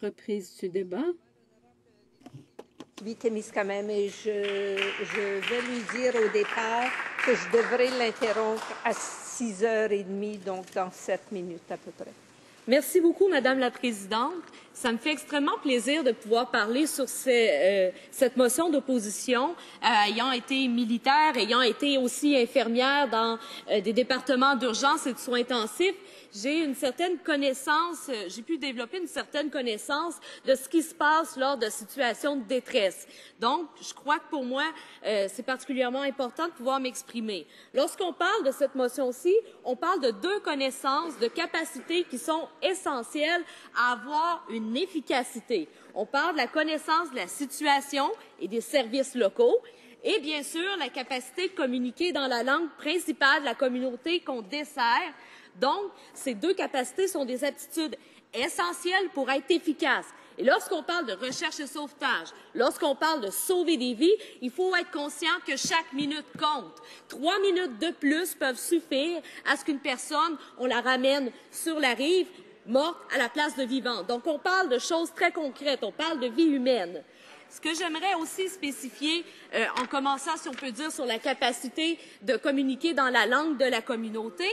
Reprise du débat. Témiscamingue, mais je vais lui dire au départ que je devrais l'interrompre à 6h30, donc dans 7 minutes à peu près. Merci beaucoup, Madame la Présidente. Ça me fait extrêmement plaisir de pouvoir parler sur cette motion d'opposition. Ayant été militaire, ayant été aussi infirmière dans des départements d'urgence et de soins intensifs, j'ai une certaine connaissance, j'ai pu développer une certaine connaissance de ce qui se passe lors de situations de détresse. Donc, je crois que pour moi, c'est particulièrement important de pouvoir m'exprimer. Lorsqu'on parle de cette motion-ci, on parle de deux connaissances, de capacités qui sont essentielles à avoir une efficacité. On parle de la connaissance de la situation et des services locaux et, bien sûr, la capacité de communiquer dans la langue principale de la communauté qu'on dessert. Donc, ces deux capacités sont des aptitudes essentielles pour être efficaces. Et lorsqu'on parle de recherche et sauvetage, lorsqu'on parle de sauver des vies, il faut être conscient que chaque minute compte. 3 minutes de plus peuvent suffire à ce qu'une personne, on la ramène sur la rive, morte à la place de vivante. Donc, on parle de choses très concrètes, on parle de vie humaine. Ce que j'aimerais aussi spécifier, en commençant, si on peut dire, sur la capacité de communiquer dans la langue de la communauté,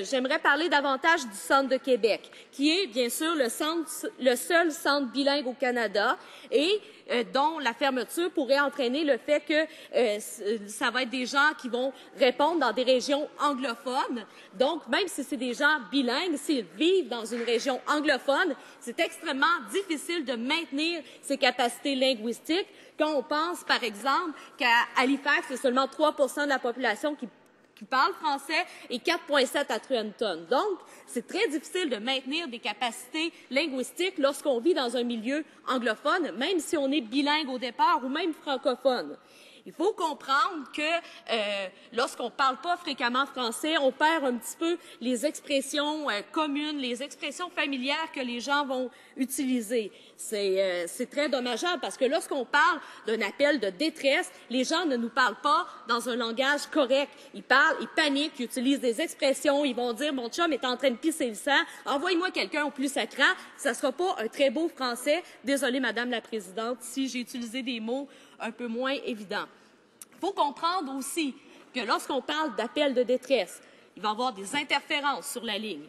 j'aimerais parler davantage du Centre de Québec, qui est bien sûr le seul centre bilingue au Canada et dont la fermeture pourrait entraîner le fait que ça va être des gens qui vont répondre dans des régions anglophones. Donc, même si c'est des gens bilingues, s'ils vivent dans une région anglophone, c'est extrêmement difficile de maintenir ces capacités linguistiques quand on pense, par exemple, qu'à Halifax, c'est seulement 3 de la population qui parle français et 4,7 à Trenton. Donc, c'est très difficile de maintenir des capacités linguistiques lorsqu'on vit dans un milieu anglophone, même si on est bilingue au départ ou même francophone. Il faut comprendre que lorsqu'on ne parle pas fréquemment français, on perd un petit peu les expressions communes, les expressions familières que les gens vont utiliser. C'est très dommageable parce que lorsqu'on parle d'un appel de détresse, les gens ne nous parlent pas dans un langage correct. Ils parlent, ils paniquent, ils utilisent des expressions, ils vont dire « mon chum est en train de pisser le sang, envoie-moi quelqu'un au plus sacrant ». Ça ne sera pas un très beau français. Désolée, Madame la Présidente, si j'ai utilisé des mots un peu moins évidents. Il faut comprendre aussi que lorsqu'on parle d'appel de détresse, il va y avoir des interférences sur la ligne.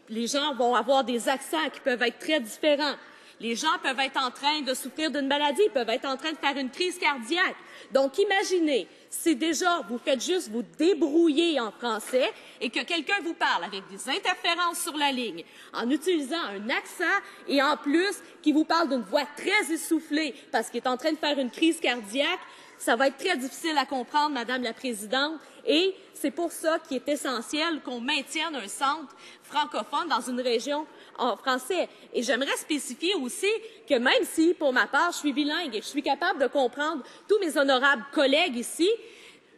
Les gens vont avoir des accents qui peuvent être très différents. Les gens peuvent être en train de souffrir d'une maladie, peuvent être en train de faire une crise cardiaque. Donc, imaginez, si déjà vous faites juste vous débrouiller en français et que quelqu'un vous parle avec des interférences sur la ligne, en utilisant un accent et en plus qui vous parle d'une voix très essoufflée parce qu'il est en train de faire une crise cardiaque, ça va être très difficile à comprendre, Madame la Présidente, et c'est pour ça qu'il est essentiel qu'on maintienne un centre francophone dans une région en français. Et j'aimerais spécifier aussi que même si, pour ma part, je suis bilingue et je suis capable de comprendre tous mes honorables collègues ici,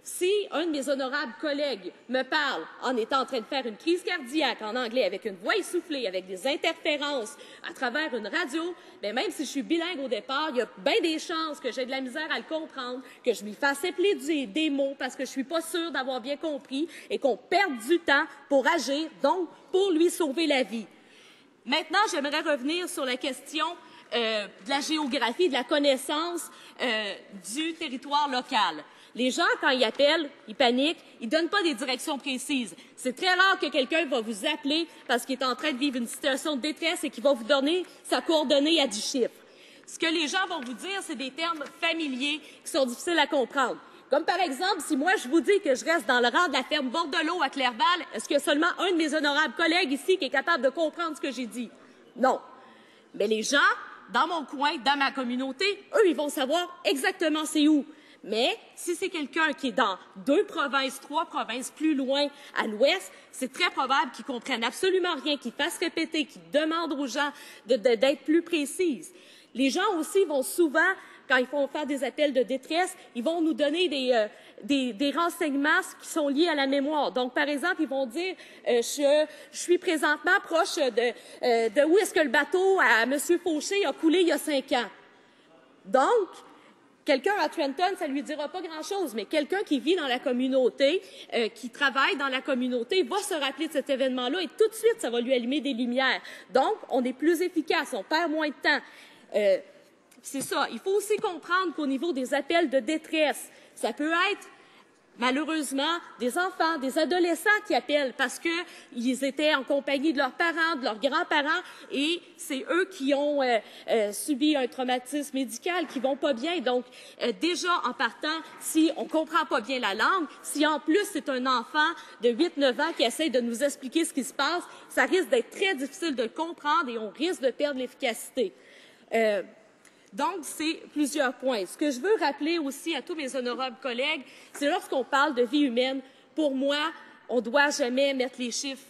si un de mes honorables collègues me parle en étant en train de faire une crise cardiaque en anglais avec une voix essoufflée, avec des interférences à travers une radio, bien, même si je suis bilingue au départ, il y a bien des chances que j'ai de la misère à le comprendre, que je lui fasse appeler des mots parce que je ne suis pas sûre d'avoir bien compris et qu'on perde du temps pour agir, donc pour lui sauver la vie. Maintenant, j'aimerais revenir sur la question de la géographie, de la connaissance du territoire local. Les gens, quand ils appellent, ils paniquent, ils ne donnent pas des directions précises. C'est très rare que quelqu'un va vous appeler parce qu'il est en train de vivre une situation de détresse et qu'il va vous donner sa coordonnée à 10 chiffres. Ce que les gens vont vous dire, c'est des termes familiers qui sont difficiles à comprendre. Comme par exemple, si moi je vous dis que je reste dans le rang de la ferme Bordelot à Clerval, est-ce qu'il y a seulement un de mes honorables collègues ici qui est capable de comprendre ce que j'ai dit? Non. Mais les gens, dans mon coin, dans ma communauté, eux, ils vont savoir exactement c'est où. Mais si c'est quelqu'un qui est dans 2 provinces, 3 provinces plus loin à l'ouest, c'est très probable qu'ils comprennent absolument rien, qu'ils fassent répéter, qu'ils demandent aux gens d'être plus précises. Les gens aussi vont souvent, quand ils font faire des appels de détresse, ils vont nous donner des renseignements qui sont liés à la mémoire. Donc, par exemple, ils vont dire je suis présentement proche de où est-ce que le bateau à M. Fauché a coulé il y a 5 ans. Donc, Quelqu'un à Trenton, ça lui dira pas grand-chose, mais quelqu'un qui vit dans la communauté, qui travaille dans la communauté, va se rappeler de cet événement-là et tout de suite, ça va lui allumer des lumières. Donc, on est plus efficace, on perd moins de temps. C'est ça. Il faut aussi comprendre qu'au niveau des appels de détresse, ça peut être malheureusement des enfants, des adolescents qui appellent parce qu'ils étaient en compagnie de leurs parents, de leurs grands-parents, et c'est eux qui ont subi un traumatisme médical, qui vont pas bien. Donc, déjà, en partant, si on comprend pas bien la langue, si en plus c'est un enfant de 8-9 ans qui essaie de nous expliquer ce qui se passe, ça risque d'être très difficile de le comprendre et on risque de perdre l'efficacité. Donc, c'est plusieurs points. Ce que je veux rappeler aussi à tous mes honorables collègues, c'est lorsqu'on parle de vie humaine, pour moi, on ne doit jamais mettre les chiffres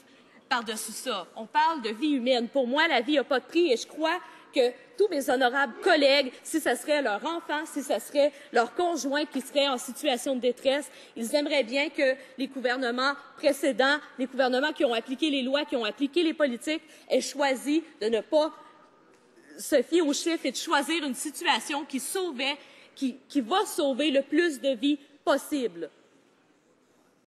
par-dessus ça. On parle de vie humaine. Pour moi, la vie n'a pas de prix et je crois que tous mes honorables collègues, si ce serait leur enfant, si ce serait leur conjoint qui serait en situation de détresse, ils aimeraient bien que les gouvernements précédents, les gouvernements qui ont appliqué les lois, qui ont appliqué les politiques, aient choisi de ne pas se fier aux chiffres et de choisir une situation qui va sauver le plus de vies possible.